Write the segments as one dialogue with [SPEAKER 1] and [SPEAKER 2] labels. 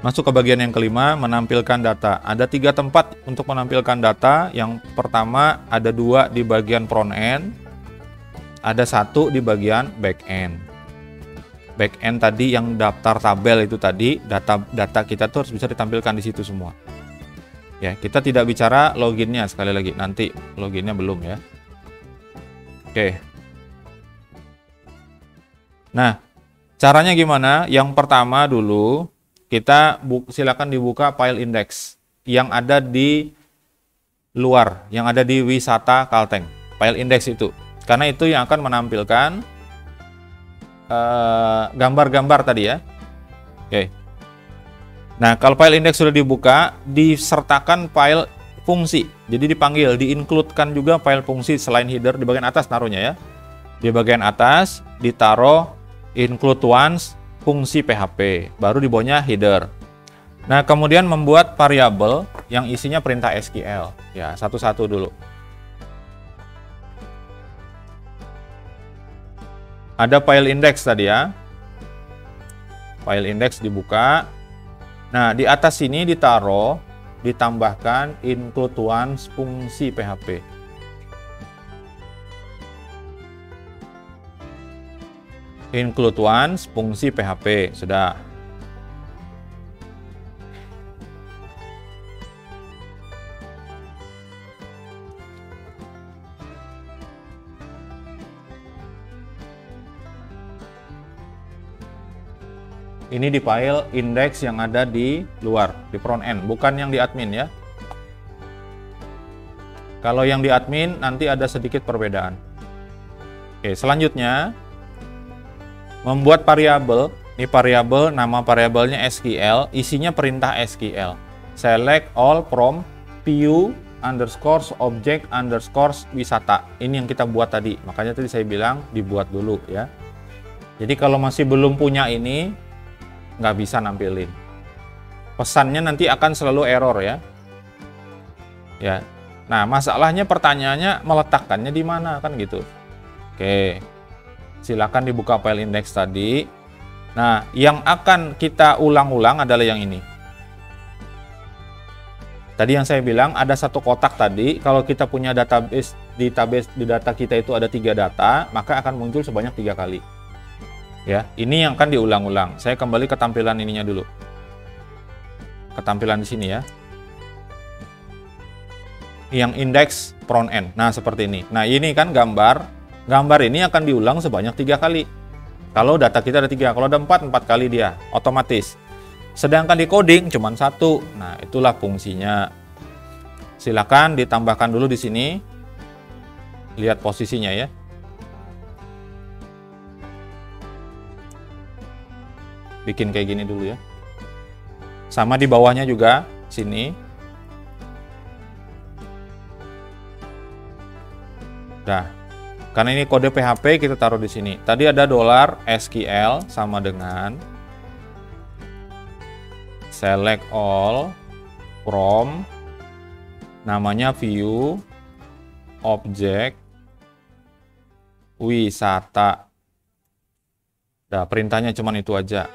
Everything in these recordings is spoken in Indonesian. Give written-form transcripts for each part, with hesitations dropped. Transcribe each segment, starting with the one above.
[SPEAKER 1] Masuk ke bagian yang kelima, menampilkan data. Ada 3 tempat untuk menampilkan data. Yang pertama ada 2 di bagian front end, ada 1 di bagian back end. Back end tadi yang daftar tabel itu tadi, data kita tuh harus bisa ditampilkan di situ semua. Ya, kita tidak bicara loginnya sekali lagi, nanti loginnya belum ya. Oke. Nah, caranya gimana? Yang pertama dulu, kita silakan dibuka file index yang ada di luar, yang ada di Wisata Kalteng. File index itu, karena itu yang akan menampilkan gambar-gambar tadi ya. Oke. Nah, kalau file index sudah dibuka, disertakan file fungsi. Jadi dipanggil, di-include-kan juga file fungsi selain header di bagian atas naruhnya ya. Di bagian atas ditaruh include once fungsi PHP, baru di bawahnya header. Nah, kemudian membuat variabel yang isinya perintah SQL. Ya, satu-satu dulu. Ada file index tadi ya. File index dibuka. Nah, di atas sini ditambahkan include once fungsi PHP. Include once fungsi PHP, sudah. Ini di file index yang ada di luar, di front end, bukan yang di admin ya. Kalau yang di admin nanti ada sedikit perbedaan. Oke, selanjutnya membuat variabel. Ini variabel, nama variabelnya SQL, isinya perintah SQL. Select all from view underscore object underscore wisata. Ini yang kita buat tadi. Makanya tadi saya bilang dibuat dulu ya. Jadi kalau masih belum punya ini, nggak bisa nampilin. Pesannya nanti akan selalu error ya. Ya. Nah, masalahnya pertanyaannya meletakkannya di mana kan gitu. Oke. Silakan dibuka file index tadi. Nah, yang akan kita ulang-ulang adalah yang ini. Tadi yang saya bilang ada satu kotak tadi. Kalau kita punya database di data kita itu ada 3 data, maka akan muncul sebanyak 3 kali. Ya, ini yang akan diulang-ulang. Saya kembali ke tampilan ininya dulu. Ketampilan di sini ya. Yang index front end. Nah, seperti ini. Nah, ini kan gambar. Gambar ini akan diulang sebanyak 3 kali. Kalau data kita ada 3, kalau ada 4 kali dia otomatis. Sedangkan di coding cuma 1. Nah, itulah fungsinya. Silakan ditambahkan dulu di sini. Lihat posisinya ya. Bikin kayak gini dulu ya. Sama di bawahnya juga sini. Nah, karena ini kode PHP kita taruh di sini. Tadi ada $SQL sama dengan select all from namanya view object wisata. Nah, perintahnya cuma itu aja.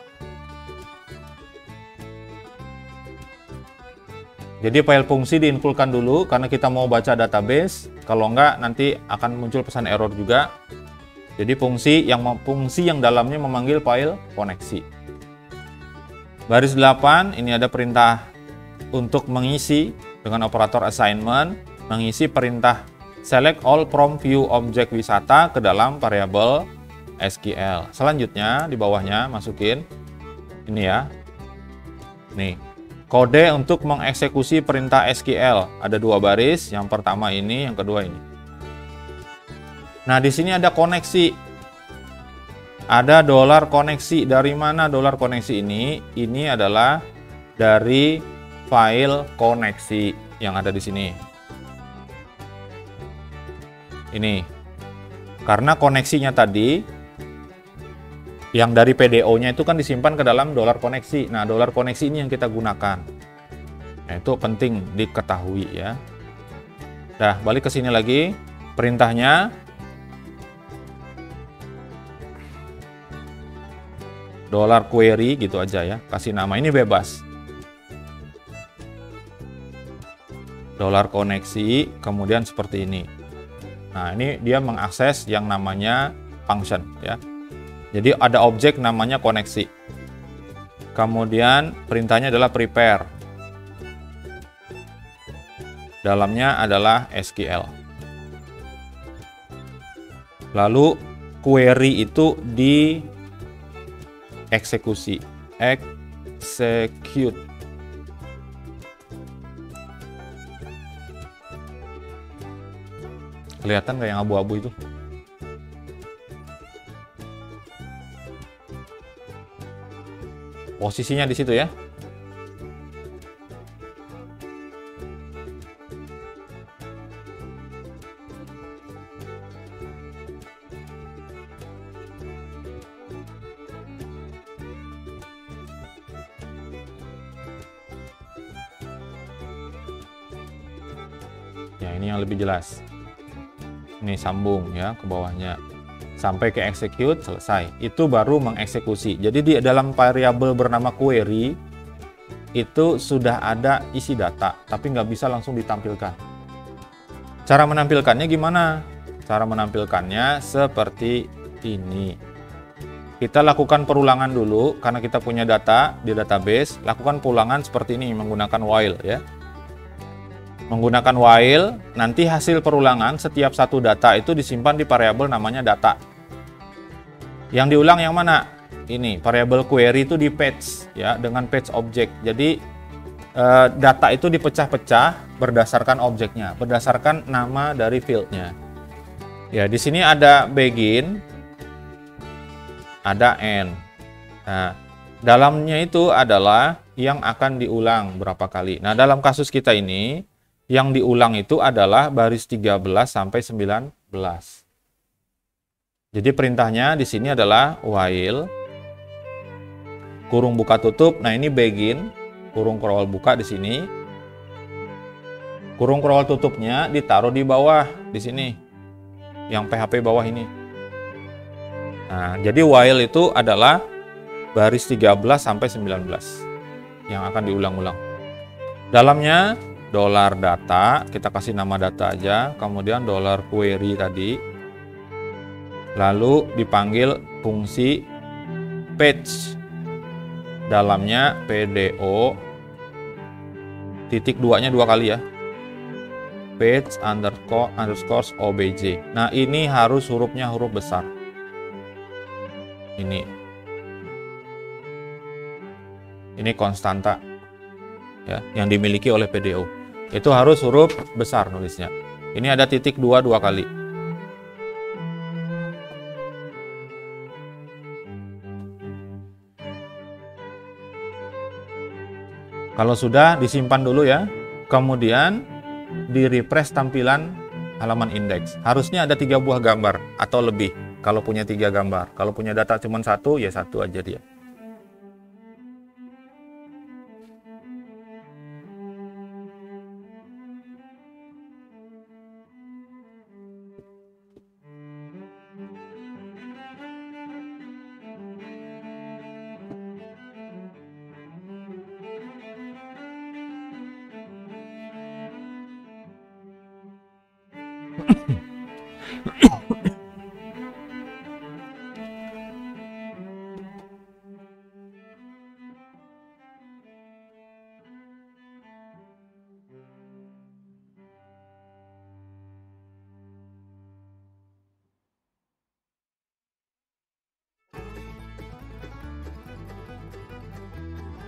[SPEAKER 1] Jadi file fungsi diinputkan dulu karena kita mau baca database. Kalau enggak nanti akan muncul pesan error juga. Jadi fungsi yang dalamnya memanggil file koneksi. Baris 8 ini ada perintah untuk mengisi dengan operator assignment, mengisi perintah select all from view object wisata ke dalam variabel SQL. Selanjutnya di bawahnya masukin ini ya. Nih. Kode untuk mengeksekusi perintah SQL. Ada 2 baris, yang pertama ini, yang kedua ini. Nah, di sini ada koneksi. Ada $koneksi. Dari mana $koneksi ini? Ini adalah dari file koneksi yang ada di sini. Ini. Karena koneksinya tadi yang dari PDO-nya itu kan disimpan ke dalam $koneksi. Nah, $koneksi ini yang kita gunakan. Nah, itu penting diketahui ya. Nah, balik ke sini lagi. Perintahnya $query gitu aja ya. Kasih nama, ini bebas. dolar koneksi, kemudian seperti ini. Nah, ini dia mengakses yang namanya function ya. Jadi ada objek namanya koneksi. Kemudian perintahnya adalah prepare. Dalamnya adalah SQL. Lalu query itu dieksekusi. Execute. Kelihatan nggak yang abu-abu itu? Posisinya di situ ya. Ya, ini yang lebih jelas. Ini sambung ya ke bawahnya. Sampai ke execute, selesai. Itu baru mengeksekusi. Jadi di dalam variabel bernama query, itu sudah ada isi data, tapi nggak bisa langsung ditampilkan. Cara menampilkannya gimana? Cara menampilkannya seperti ini. Kita lakukan perulangan dulu, karena kita punya data di database. Lakukan perulangan seperti ini, menggunakan while ya. Menggunakan while, nanti hasil perulangan setiap satu data itu disimpan di variabel namanya data. Yang diulang yang mana? Ini, variabel query itu di page ya, dengan page object. Jadi data itu dipecah-pecah berdasarkan objeknya, berdasarkan nama dari fieldnya. Ya, di sini ada begin, ada end. Nah, dalamnya itu adalah yang akan diulang berapa kali. Nah, dalam kasus kita ini, yang diulang itu adalah baris 13 sampai 19. Jadi perintahnya di sini adalah while kurung buka tutup. Nah, ini begin, kurung scroll buka di sini. Kurung scroll tutupnya ditaruh di bawah di sini. Yang PHP bawah ini. Nah, jadi while itu adalah baris 13 sampai 19 yang akan diulang-ulang. Dalamnya dolar data, kita kasih nama data aja, kemudian dolar query tadi, lalu dipanggil fungsi page, dalamnya PDO, titik duanya 2 kali ya, page underscore obj. Nah, ini harus hurufnya huruf besar. Ini konstanta ya, yang dimiliki oleh PDO. Itu harus huruf besar nulisnya. Ini ada titik 2 kali. Kalau sudah, disimpan dulu ya. Kemudian di-refresh tampilan halaman indeks. Harusnya ada 3 buah gambar atau lebih. Kalau punya 3 gambar. Kalau punya data cuma 1, ya 1 aja dia.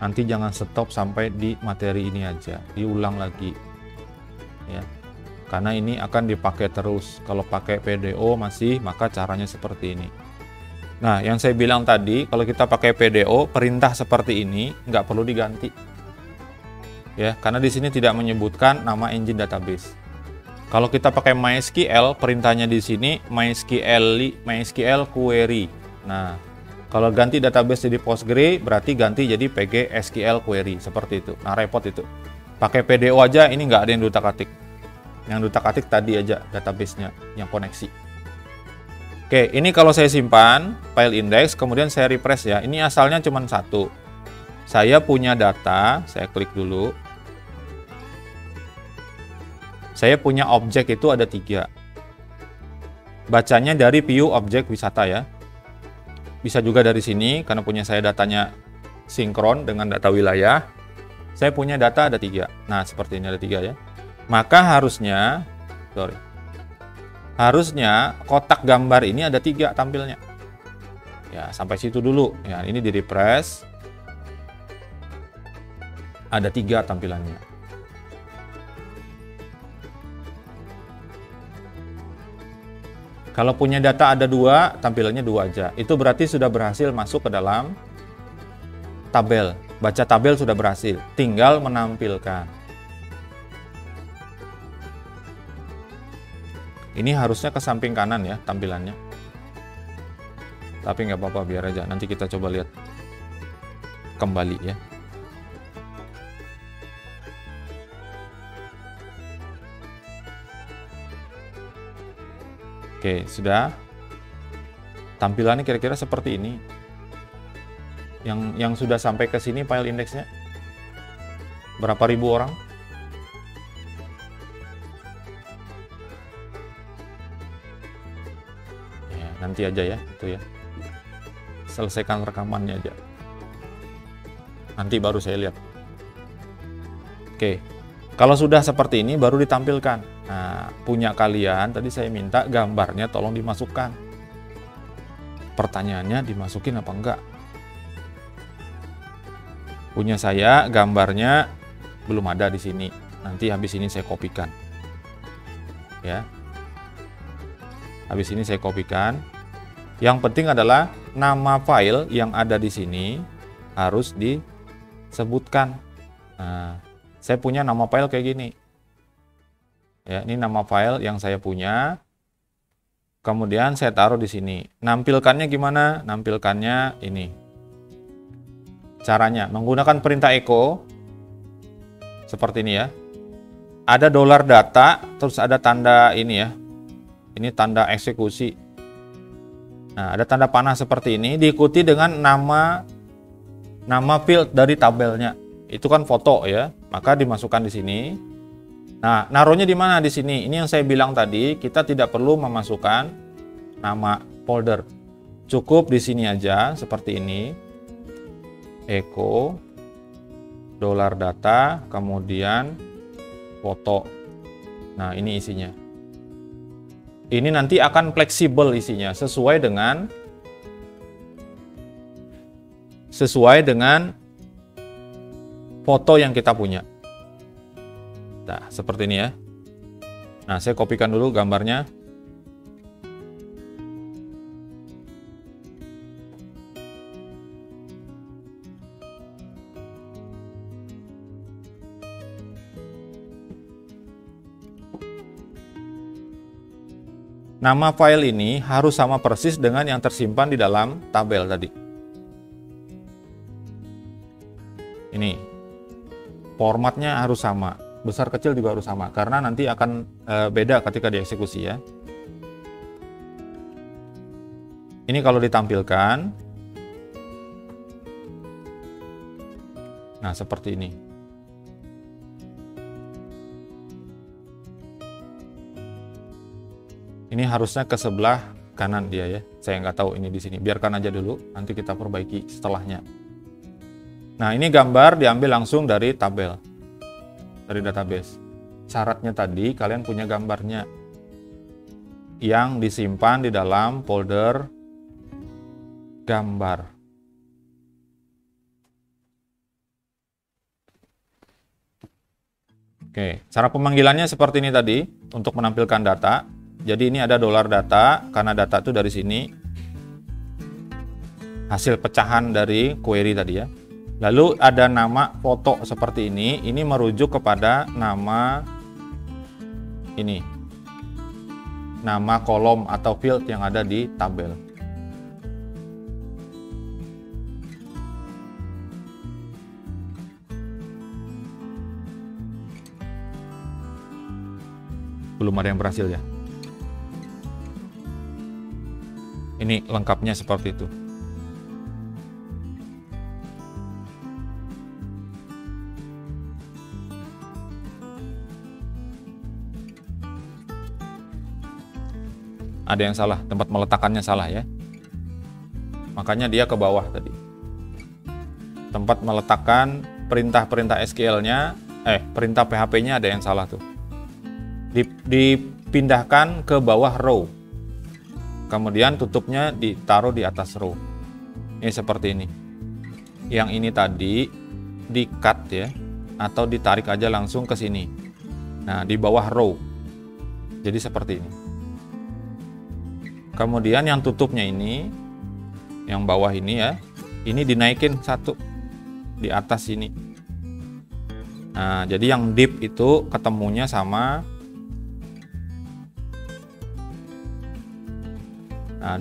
[SPEAKER 1] Nanti jangan stop sampai di materi ini aja, diulang lagi ya, karena ini akan dipakai terus. Kalau pakai PDO masih, maka caranya seperti ini. Nah, yang saya bilang tadi, kalau kita pakai PDO, perintah seperti ini nggak perlu diganti ya, karena di sini tidak menyebutkan nama engine database. Kalau kita pakai MySQL, perintahnya di sini MySQL query. Nah, kalau ganti database jadi Postgre, berarti ganti jadi PGSQL query, seperti itu. Nah, repot itu. Pakai PDO aja, ini nggak ada yang diutak-atik. Yang diutak-atik tadi aja database-nya, yang koneksi. Oke, ini kalau saya simpan, file index, kemudian saya refresh ya. Ini asalnya cuma 1. Saya punya data, saya klik dulu. Saya punya objek itu ada 3. Bacanya dari view objek wisata ya. Bisa juga dari sini, karena punya saya datanya sinkron dengan data wilayah. Saya punya data ada 3. Nah, seperti ini ada 3 ya. Maka harusnya kotak gambar ini ada 3 tampilnya. Ya, sampai situ dulu. Ya, ini di refresh. Ada 3 tampilannya. Kalau punya data ada 2, tampilannya 2 aja. Itu berarti sudah berhasil masuk ke dalam tabel. Baca tabel sudah berhasil. Tinggal menampilkan. Ini harusnya ke samping kanan ya tampilannya. Tapi nggak apa-apa, biar aja. Nanti kita coba lihat kembali ya. Oke, sudah. Tampilannya kira-kira seperti ini. Yang sudah sampai ke sini file indeksnya berapa ribu orang? Ya, nanti aja ya, itu ya. Selesaikan rekamannya aja. Nanti baru saya lihat. Oke. Kalau sudah seperti ini baru ditampilkan. Nah, punya kalian tadi saya minta gambarnya tolong dimasukkan. Pertanyaannya dimasukin apa enggak? Punya saya gambarnya belum ada di sini. Nanti habis ini saya kopikan. Ya. Habis ini saya kopikan. Yang penting adalah nama file yang ada di sini harus disebutkan. Nah, saya punya nama file kayak gini. Ya, ini nama file yang saya punya. Kemudian saya taruh di sini. Nampilkannya gimana? Nampilkannya ini. Caranya menggunakan perintah echo seperti ini ya. Ada $data, terus ada tanda ini ya. Ini tanda eksekusi. Nah, ada tanda panah seperti ini diikuti dengan nama field dari tabelnya. Itu kan foto ya. Maka dimasukkan di sini. Nah, naruhnya di mana di sini? Ini yang saya bilang tadi, kita tidak perlu memasukkan nama folder. Cukup di sini aja seperti ini. Echo $data, kemudian foto. Nah, ini isinya. Ini nanti akan fleksibel isinya sesuai dengan foto yang kita punya. Nah, seperti ini ya. Nah, saya kopikan dulu gambarnya. Nama file ini harus sama persis dengan yang tersimpan di dalam tabel tadi. Ini. Formatnya harus sama. Besar kecil juga harus sama, karena nanti akan beda ketika dieksekusi ya. Ini kalau ditampilkan, nah seperti ini. Ini harusnya ke sebelah kanan dia ya. Saya nggak tahu ini di sini. Biarkan aja dulu, nanti kita perbaiki setelahnya. Nah, ini gambar diambil langsung dari tabel. Dari database. Syaratnya tadi kalian punya gambarnya yang disimpan di dalam folder gambar. Oke, cara pemanggilannya seperti ini tadi untuk menampilkan data. Jadi ini ada $data karena data itu dari sini. Hasil pecahan dari query tadi ya. Lalu ada nama foto seperti ini merujuk kepada nama ini. Nama kolom atau field yang ada di tabel. Belum ada yang berhasil ya. Ini lengkapnya seperti itu. ada yang salah, tempat meletakkannya salah ya. Makanya dia ke bawah tadi. Tempat meletakkan perintah-perintah SQL-nya, perintah PHP-nya ada yang salah tuh. Dipindahkan ke bawah row. Kemudian tutupnya ditaruh di atas row. Ini seperti ini. Yang ini tadi di-cut ya, atau ditarik aja langsung ke sini. Nah, di bawah row. Jadi seperti ini. Kemudian yang tutupnya ini, yang bawah ini ya, ini dinaikin satu di atas ini. Nah, jadi yang div itu ketemunya sama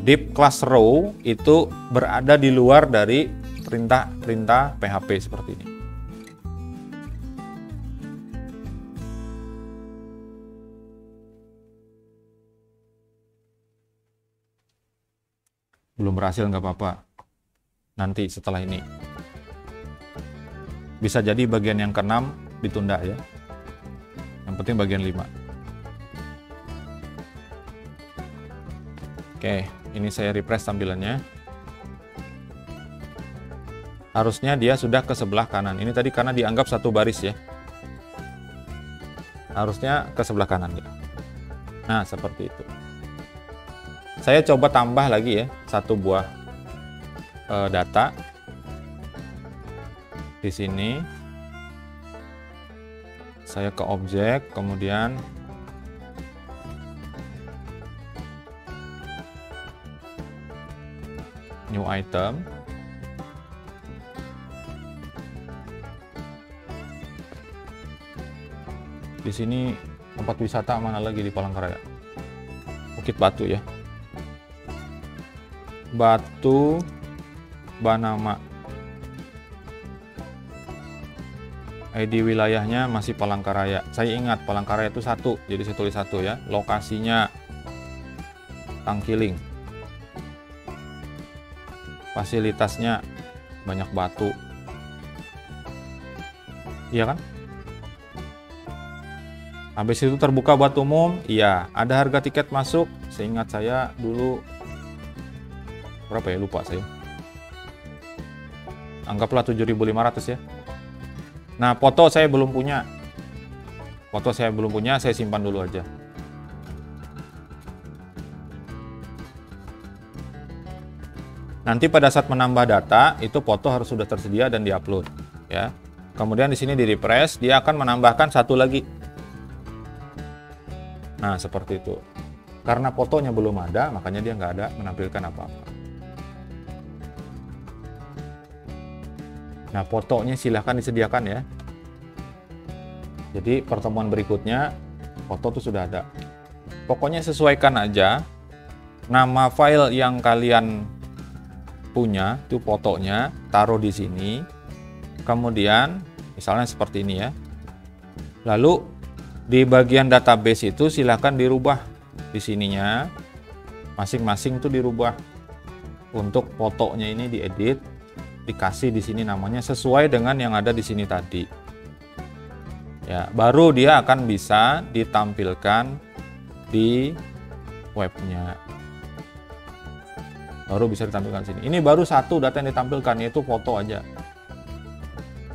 [SPEAKER 1] div class row itu berada di luar dari perintah PHP seperti ini. Belum berhasil nggak apa-apa. Nanti setelah ini. Bisa jadi bagian yang ke-6 ditunda ya. Yang penting bagian 5. Oke, ini saya refresh tampilannya. Harusnya dia sudah ke sebelah kanan. Ini tadi karena dianggap satu baris ya. Harusnya ke sebelah kanan ya. Nah, seperti itu. Saya coba tambah lagi ya, satu buah data. Di sini saya ke objek, kemudian new item. Di sini tempat wisata mana lagi di Palangkaraya? Bukit Batu ya. Batu Banama. ID wilayahnya masih Palangkaraya. Saya ingat Palangkaraya itu 1, jadi saya tulis 1 ya. Lokasinya Tangkiling. Fasilitasnya banyak batu. Iya kan? Habis itu terbuka buat umum. Iya, ada harga tiket masuk. Seingat saya dulu berapa ya? Lupa saya. Anggaplah 7.500 ya. Nah, foto saya belum punya. Saya simpan dulu aja. Nanti pada saat menambah data, itu foto harus sudah tersedia dan diupload, ya. Kemudian di sini di refresh, dia akan menambahkan satu lagi. Nah, seperti itu. Karena fotonya belum ada, makanya dia nggak ada menampilkan apa-apa. Nah, fotonya silahkan disediakan ya. Jadi pertemuan berikutnya foto tuh sudah ada. Pokoknya sesuaikan aja nama file yang kalian punya, itu fotonya taruh di sini. Kemudian misalnya seperti ini ya. Lalu di bagian database itu silahkan dirubah di sininya. Masing-masing tuh dirubah. Untuk fotonya ini diedit, dikasih di sini namanya sesuai dengan yang ada di sini tadi. Ya, baru dia akan bisa ditampilkan di webnya. Baru bisa ditampilkan sini. Ini baru satu data yang ditampilkan, yaitu foto aja.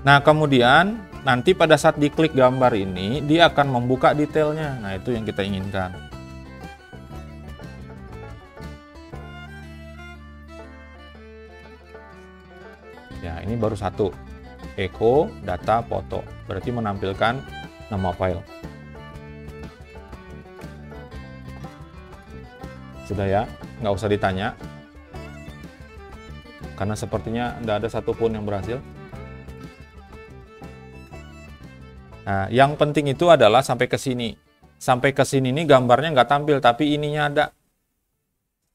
[SPEAKER 1] Nah, kemudian nanti pada saat diklik gambar ini, dia akan membuka detailnya. Nah, itu yang kita inginkan. Ya, ini baru satu. Echo, data, foto. Berarti menampilkan nama file. Sudah ya, nggak usah ditanya. Karena sepertinya nggak ada satupun yang berhasil. Nah, yang penting itu adalah sampai ke sini. Sampai ke sini ini gambarnya nggak tampil, tapi ininya ada.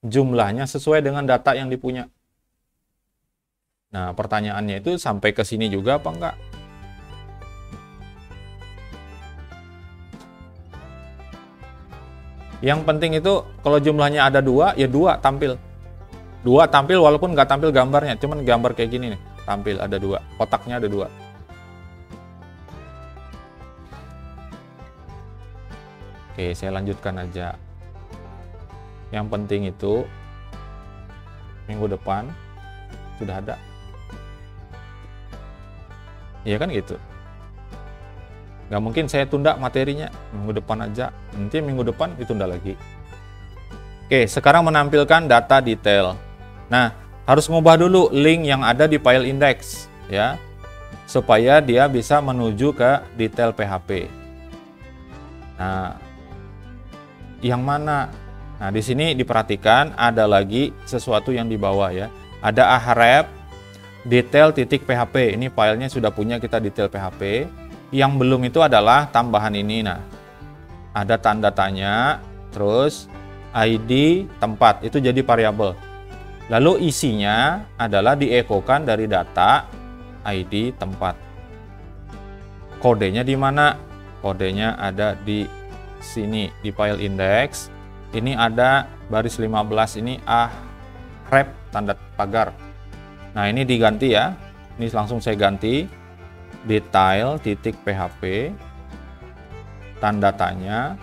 [SPEAKER 1] Jumlahnya sesuai dengan data yang dipunya. Nah, pertanyaannya itu sampai ke sini juga apa enggak? Yang penting itu kalau jumlahnya ada 2, ya 2 tampil. 2 tampil walaupun nggak tampil gambarnya, cuman gambar kayak gini nih, tampil ada 2, kotaknya ada 2. Oke, saya lanjutkan aja. Yang penting itu minggu depan sudah ada. Iya kan gitu. Nggak mungkin saya tunda materinya minggu depan aja, nanti minggu depan ditunda lagi. Oke, sekarang menampilkan data detail. Nah, harus ngubah dulu link yang ada di file index ya, supaya dia bisa menuju ke detail PHP. Nah, yang mana? Nah, di sini diperhatikan ada lagi sesuatu yang di bawah ya. Ada ahref detail.php. Ini filenya sudah punya kita detail PHP. Yang belum itu adalah tambahan ini. Nah, ada tanda tanya, terus ID tempat itu jadi variabel. Lalu isinya adalah diekokan dari data ID tempat. Kodenya di mana? Kodenya ada di sini di file index. Ini ada baris 15, ini ahref tanda pagar. Nah, ini diganti ya. Ini langsung saya ganti detail.php tanda tanya.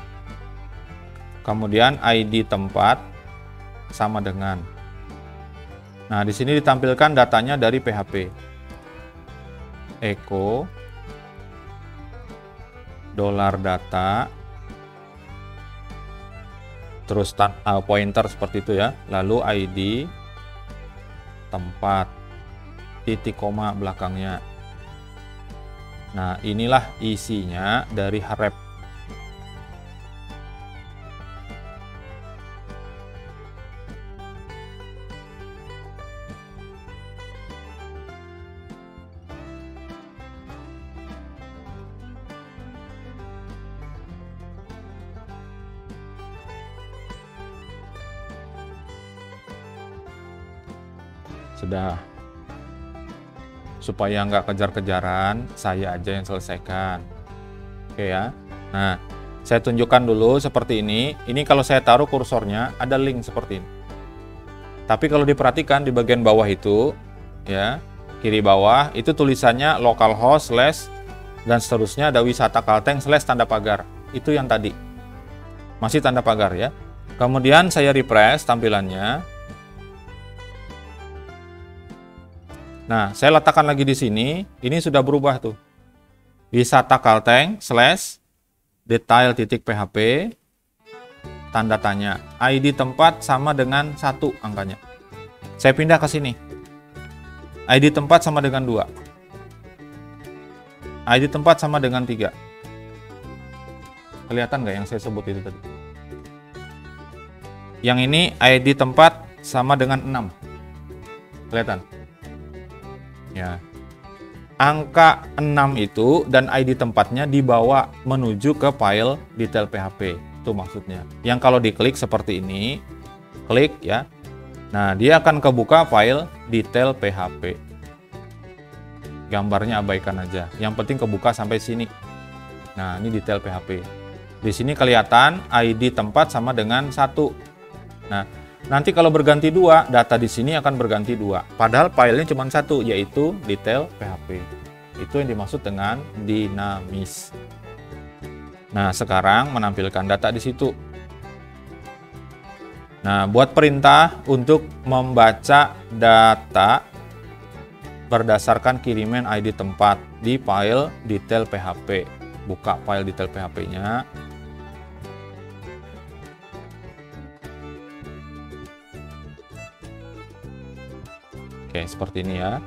[SPEAKER 1] Kemudian ID tempat sama dengan. Nah, di sini ditampilkan datanya dari PHP. Echo $data terus pointer seperti itu ya. Lalu ID tempat titik koma belakangnya. Nah, inilah isinya dari href. Sudah. Supaya nggak kejar-kejaran, saya aja yang selesaikan. Oke ya. Nah, saya tunjukkan dulu seperti ini. Ini kalau saya taruh kursornya, ada link seperti ini. Tapi kalau diperhatikan di bagian bawah itu, ya, kiri bawah, itu tulisannya localhost / dan seterusnya ada wisata Kalteng / tanda pagar. Itu yang tadi. Masih tanda pagar ya. Kemudian saya refresh tampilannya. Nah, saya letakkan lagi di sini. Ini sudah berubah tuh. Wisata Kalteng / detail.php tanda tanya. ID tempat sama dengan 1 angkanya. Saya pindah ke sini. ID tempat sama dengan 2. ID tempat sama dengan 3. Kelihatan nggak yang saya sebut itu tadi? Yang ini ID tempat sama dengan 6. Kelihatan? Ya. Angka 6 itu dan ID tempatnya dibawa menuju ke file detail PHP. Itu maksudnya. Yang kalau diklik seperti ini, klik ya. Nah, dia akan kebuka file detail PHP. Gambarnya abaikan aja. Yang penting kebuka sampai sini. Nah, ini detail PHP. Di sini kelihatan ID tempat sama dengan 1. Nah, nanti kalau berganti 2, data di sini akan berganti 2. Padahal filenya cuma 1, yaitu detail PHP. Itu yang dimaksud dengan dinamis. Nah, sekarang menampilkan data di situ. Nah, buat perintah untuk membaca data berdasarkan kiriman ID tempat di file detail PHP. Buka file detail PHP-nya. Oke, seperti ini ya.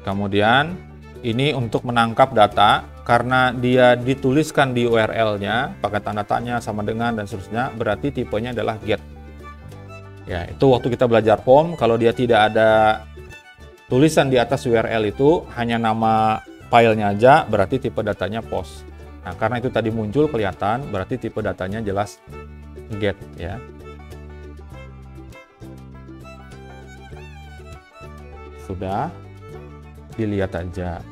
[SPEAKER 1] Kemudian ini untuk menangkap data, karena dia dituliskan di URL-nya pakai tanda tanya sama dengan dan seterusnya, berarti tipenya adalah get. Ya, itu waktu kita belajar form, kalau dia tidak ada tulisan di atas URL itu, hanya nama filenya aja, berarti tipe datanya post. Nah, karena itu tadi muncul kelihatan, berarti tipe datanya jelas get ya. Sudah, dilihat aja.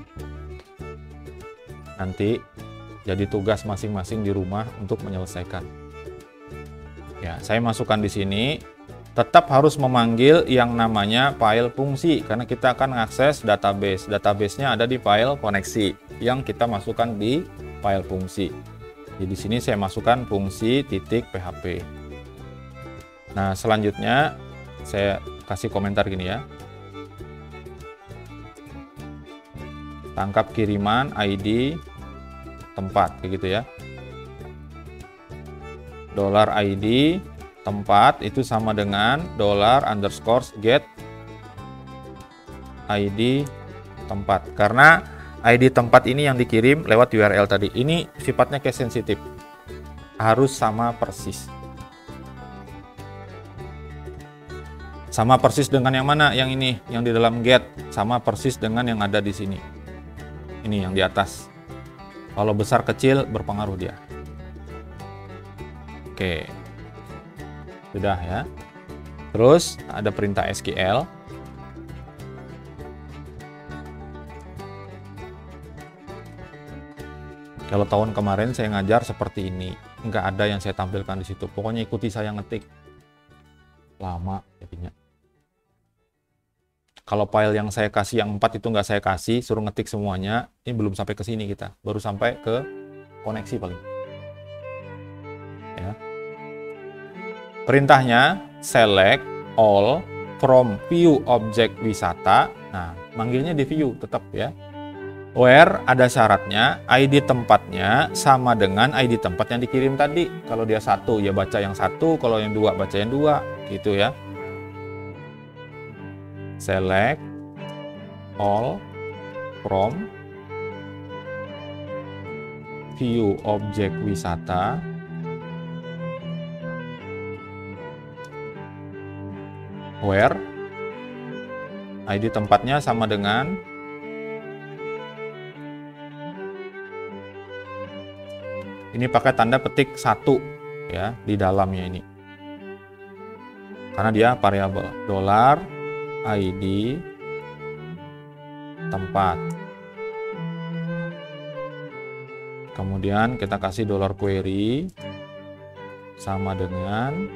[SPEAKER 1] Nanti jadi tugas masing-masing di rumah untuk menyelesaikan. Ya, saya masukkan di sini. Tetap harus memanggil yang namanya file fungsi karena kita akan mengakses database. Database-nya ada di file koneksi yang kita masukkan di file fungsi. Jadi di sini saya masukkan fungsi .php. Nah, selanjutnya saya kasih komentar gini ya. Tangkap kiriman ID tempat, kayak gitu ya. Dolar ID tempat itu sama dengan $_get ID tempat. Karena ID tempat ini yang dikirim lewat URL tadi. Ini sifatnya case sensitif. Harus sama persis. Sama persis dengan yang mana? Yang ini, yang di dalam get. Sama persis dengan yang ada di sini. Ini yang di atas. Kalau besar kecil berpengaruh dia. Oke. Sudah ya. Terus ada perintah SQL. Kalau tahun kemarin saya ngajar seperti ini. Nggak ada yang saya tampilkan di situ. Pokoknya ikuti saya ngetik. Lama jadinya. Kalau file yang saya kasih yang 4 itu nggak saya kasih, suruh ngetik semuanya, ini belum sampai ke sini kita. Baru sampai ke koneksi paling. Ya. Perintahnya select all from view object wisata. Nah, manggilnya di view tetap ya. Where ada syaratnya ID tempatnya sama dengan ID tempat yang dikirim tadi. Kalau dia 1 ya baca yang 1, kalau yang 2 baca yang 2, gitu ya. Select all from view objek wisata where ID tempatnya sama dengan ini pakai tanda petik 1 ya di dalamnya ini. Karena dia variabel dolar ID tempat. Kemudian kita kasih dollar query sama dengan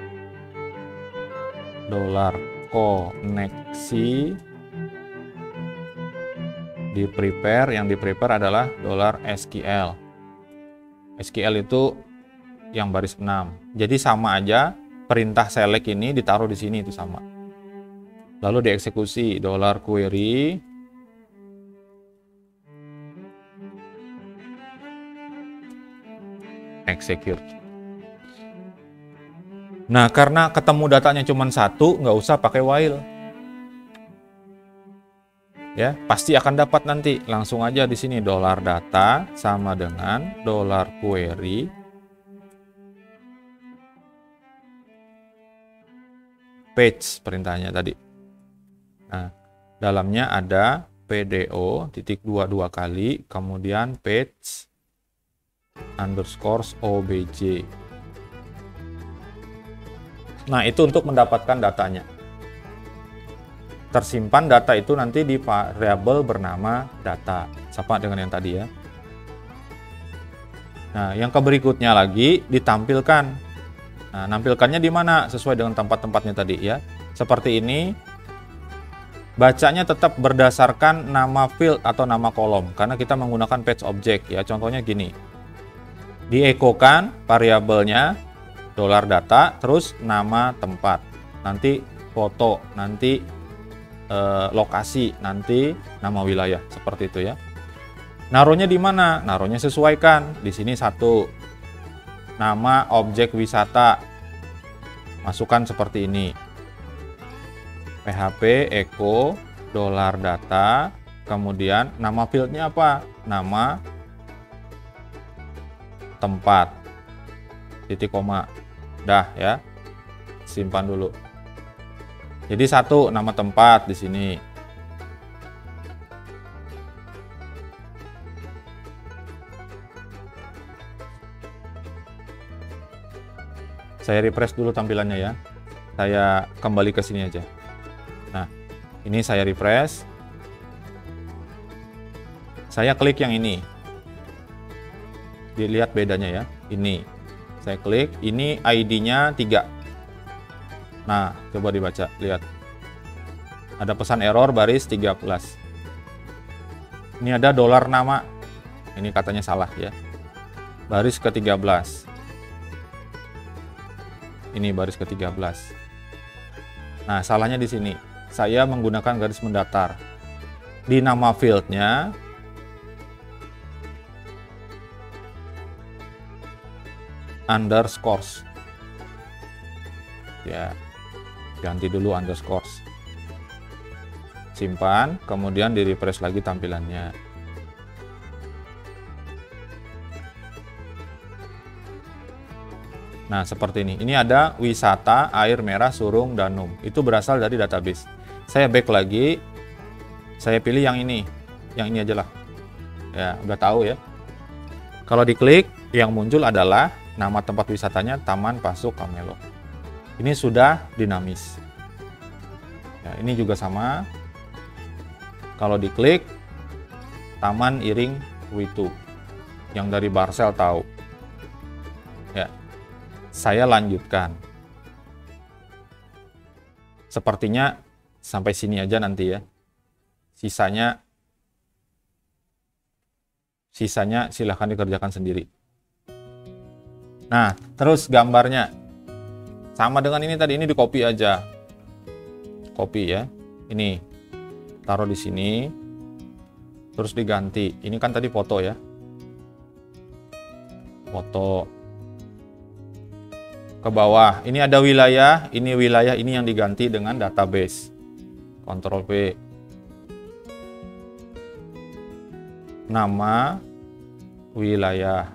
[SPEAKER 1] dollar koneksi di prepare, yang di prepare adalah dollar SQL. SQL itu yang baris 6. Jadi sama aja perintah select ini ditaruh di sini itu sama. Lalu dieksekusi dollar query execute. Nah, karena ketemu datanya cuma 1, nggak usah pakai while. Ya, pasti akan dapat nanti. Langsung aja di sini dollar data sama dengan dollar query page perintahnya tadi. Nah, dalamnya ada PDO titik 2 kali, kemudian page underscore obj. Nah, itu untuk mendapatkan datanya. Tersimpan data itu nanti di variabel bernama data, sama dengan yang tadi ya. Nah, yang berikutnya lagi ditampilkan. Nah, nampilkannya di mana? Sesuai dengan tempat-tempatnya tadi ya. Seperti ini. Bacanya tetap berdasarkan nama field atau nama kolom karena kita menggunakan page object ya. Contohnya gini. Diekokan variabelnya dollar data terus nama tempat. Nanti foto, nanti lokasi, nanti nama wilayah seperti itu ya. Naruhnya di mana? Naruhnya sesuaikan. Di sini 1. Nama objek wisata. Masukkan seperti ini. PHP echo dollar data, kemudian nama fieldnya apa? Nama tempat titik koma. Dah ya, simpan dulu. Jadi 1 nama tempat di sini. Saya refresh dulu tampilannya ya. Saya kembali ke sini aja. Nah, ini saya refresh. Saya klik yang ini. Dilihat bedanya ya. Ini. Saya klik. Ini ID-nya 3. Nah, coba dibaca. Lihat. Ada pesan error baris 13. Ini ada dolar nama. Ini katanya salah ya. Baris ke-13. Ini baris ke-13. Nah, salahnya di sini. Saya menggunakan garis mendatar. Di nama fieldnya underscores. Ya, ganti dulu underscores. Simpan, kemudian di refresh lagi tampilannya. Nah, seperti ini. Ini ada wisata air merah Surung Danum. Itu berasal dari database. Saya back lagi. Saya pilih yang ini. Yang ini aja lah. Ya, udah tahu ya. Kalau diklik, yang muncul adalah nama tempat wisatanya Taman Pasuk Kamelo. Ini sudah dinamis. Ya, ini juga sama. Kalau diklik, Taman Iring Witu. Yang dari Barcel tahu. Ya. Saya lanjutkan. Sepertinya sampai sini aja nanti ya. Sisanya silahkan dikerjakan sendiri. Nah, terus gambarnya sama dengan ini tadi, ini di copy aja. Copy ya. Ini taruh di sini. Terus diganti. Ini kan tadi foto ya. Foto ke bawah. Ini ada wilayah, ini yang diganti dengan database. Ctrl V. Nama wilayah.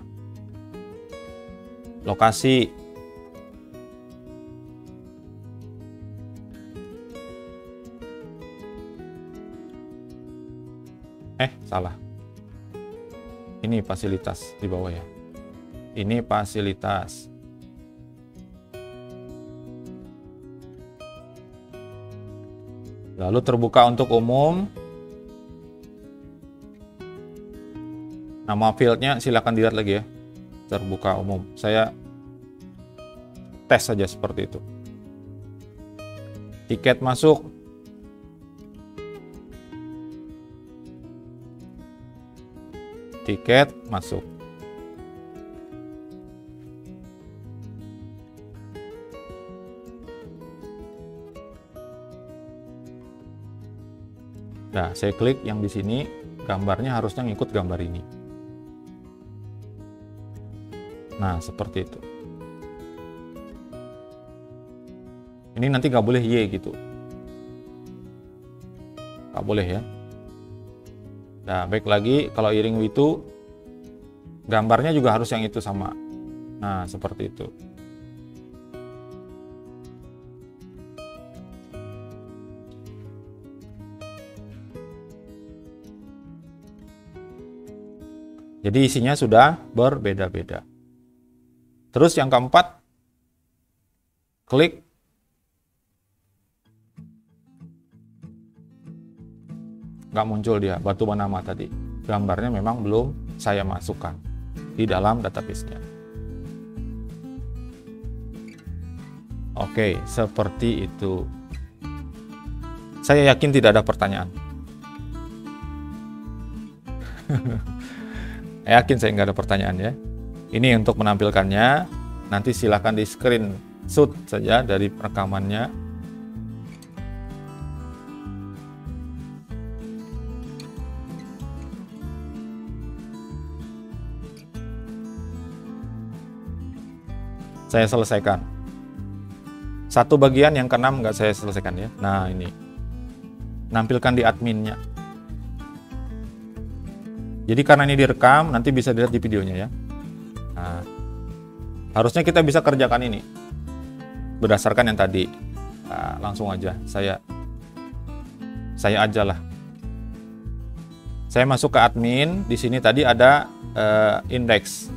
[SPEAKER 1] Lokasi. Salah. Ini fasilitas di bawah ya. Ini fasilitas. Lalu terbuka untuk umum. Nama fieldnya silakan dilihat lagi ya. Terbuka umum. Saya tes saja seperti itu. Tiket masuk. Tiket masuk. Nah, saya klik yang di sini, gambarnya harusnya ngikut gambar ini. Nah, seperti itu. Ini nanti nggak boleh Y gitu. Nggak boleh ya. Nah, baik lagi, kalau Iring Witu, gambarnya juga harus yang itu sama. Nah, seperti itu. Jadi isinya sudah berbeda-beda. Terus yang keempat, klik nggak muncul dia, batu nama tadi. Gambarnya memang belum saya masukkan di dalam database-nya. Oke, seperti itu. Saya yakin tidak ada pertanyaan. Yakin saya nggak ada pertanyaan ya. Ini untuk menampilkannya. Nanti silahkan di screenshot saja dari rekamannya. Saya selesaikan. Satu bagian yang keenam nggak saya selesaikan ya. Nah ini. Nampilkan di adminnya. Jadi karena ini direkam, nanti bisa dilihat di videonya ya. Nah, harusnya kita bisa kerjakan ini berdasarkan yang tadi. Nah, langsung aja saya aja lah. Saya masuk ke admin. Di sini tadi ada index.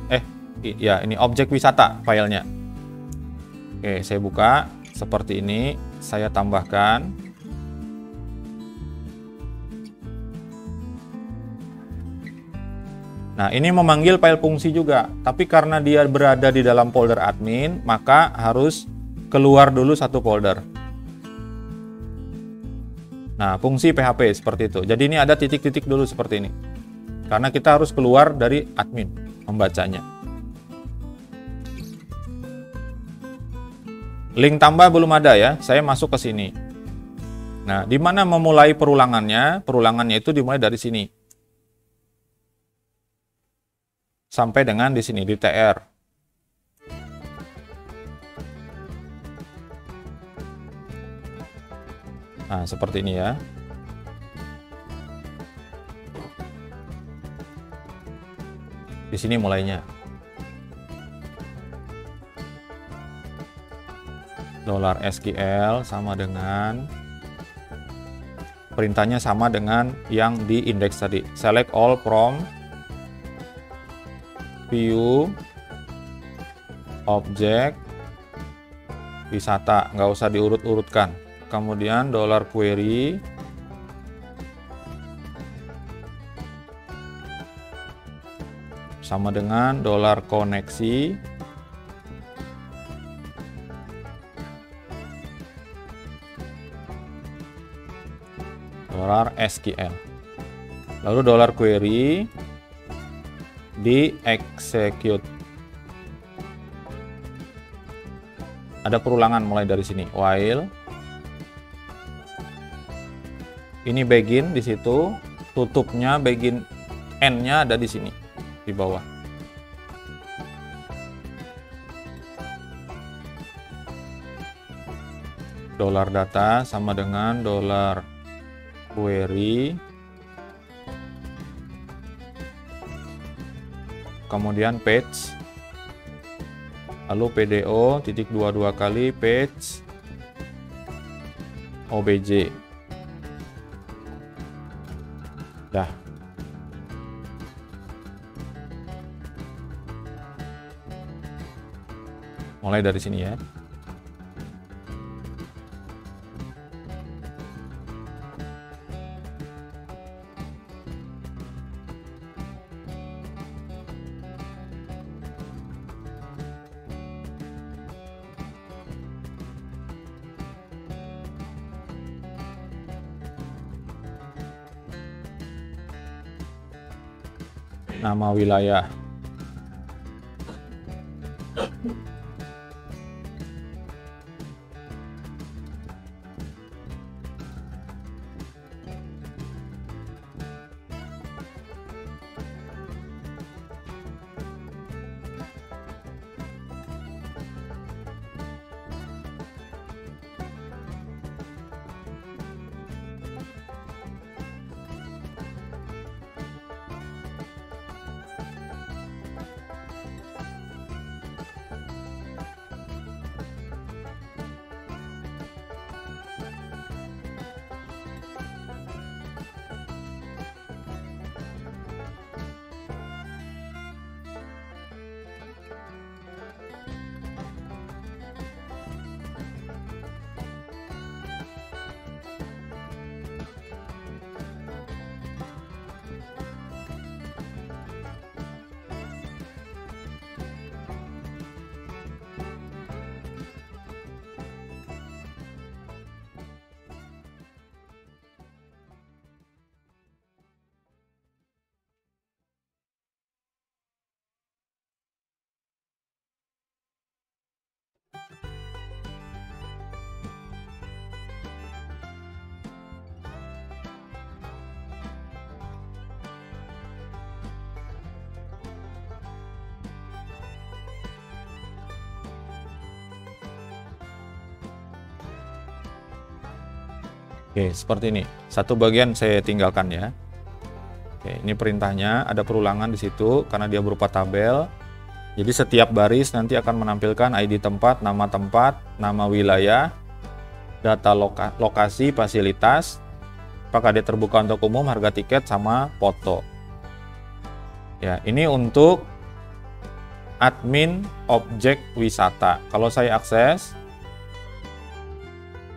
[SPEAKER 1] Ya ini objek wisata filenya. Oke, saya buka seperti ini. Saya tambahkan. Nah, ini memanggil file fungsi juga, tapi karena dia berada di dalam folder admin, maka harus keluar dulu satu folder. Nah, fungsi PHP seperti itu. Jadi ini ada titik-titik dulu seperti ini. Karena kita harus keluar dari admin, membacanya. Link tambah belum ada ya, saya masuk ke sini. Nah, di mana memulai perulangannya? Perulangannya itu dimulai dari sini. Sampai dengan di sini, di TR. Nah, seperti ini ya. Di sini mulainya. Dolar SQL sama dengan perintahnya sama dengan yang di indeks tadi. Select all from view object wisata, nggak usah diurut-urutkan. Kemudian dolar query sama dengan dolar koneksi dolar SQL. Lalu dolar query di execute. Ada perulangan mulai dari sini. While ini begin di situ, tutupnya begin end-nya ada di sini di bawah. Dolar data sama dengan dolar query, kemudian page, lalu PDO titik 22 kali page OBJ. Dah. Mulai dari sini ya. Nama wilayah. Oke, seperti ini. Satu bagian saya tinggalkan ya. Oke, ini perintahnya, ada perulangan di situ karena dia berupa tabel. Jadi setiap baris nanti akan menampilkan ID tempat, nama wilayah, data lokasi, fasilitas, apakah dia terbuka untuk umum, harga tiket, sama foto. Ya, ini untuk admin objek wisata. Kalau saya akses,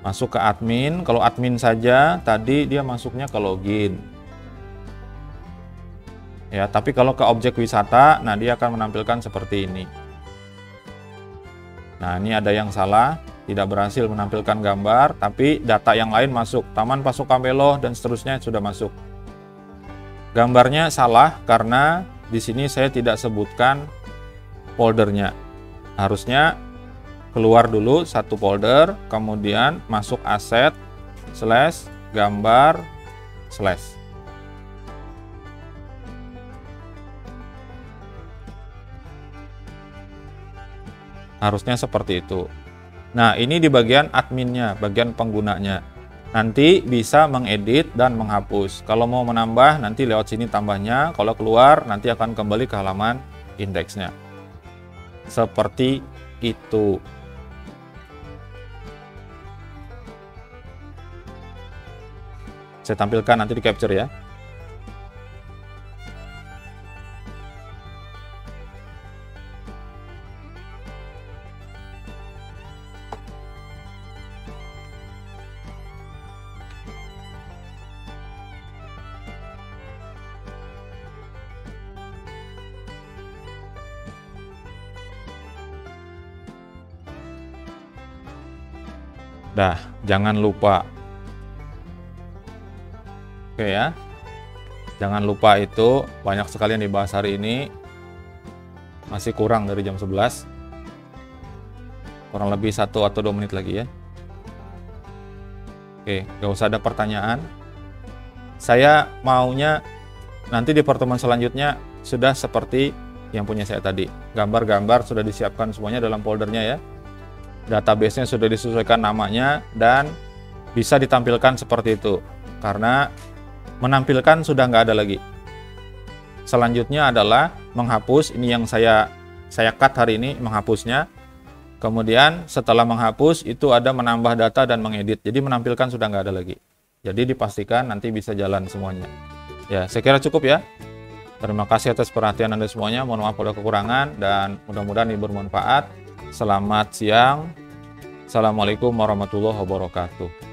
[SPEAKER 1] masuk ke admin. Kalau admin saja, tadi dia masuknya ke login. Ya, tapi kalau ke objek wisata, nah dia akan menampilkan seperti ini. Nah, ini ada yang salah, tidak berhasil menampilkan gambar, tapi data yang lain masuk. Taman Pasukan Belo dan seterusnya sudah masuk. Gambarnya salah karena di sini saya tidak sebutkan foldernya. Harusnya keluar dulu satu folder, kemudian masuk aset, slash gambar slash. Harusnya seperti itu. Nah, ini di bagian adminnya, bagian penggunanya. Nanti bisa mengedit dan menghapus. Kalau mau menambah, nanti lewat sini tambahnya. Kalau keluar, nanti akan kembali ke halaman indeksnya. Seperti itu. Saya tampilkan nanti di capture ya. Dah, jangan lupa. Oke ya. Jangan lupa itu banyak sekali yang dibahas hari ini. Masih kurang dari jam 11. Kurang lebih 1 atau 2 menit lagi ya. Oke, gak usah ada pertanyaan. Saya maunya nanti di pertemuan selanjutnya sudah seperti yang punya saya tadi. Gambar-gambar sudah disiapkan semuanya dalam foldernya ya. Database-nya sudah disesuaikan namanya dan bisa ditampilkan seperti itu. Karena menampilkan sudah nggak ada lagi. Selanjutnya adalah menghapus. Ini yang saya cut hari ini, menghapusnya. Kemudian setelah menghapus itu ada menambah data dan mengedit. Jadi menampilkan sudah nggak ada lagi. Jadi dipastikan nanti bisa jalan semuanya. Ya, saya kira cukup ya. Terima kasih atas perhatian Anda semuanya. Mohon maaf kalau kekurangan dan mudah-mudahan ini bermanfaat. Selamat siang. Assalamualaikum warahmatullahi wabarakatuh.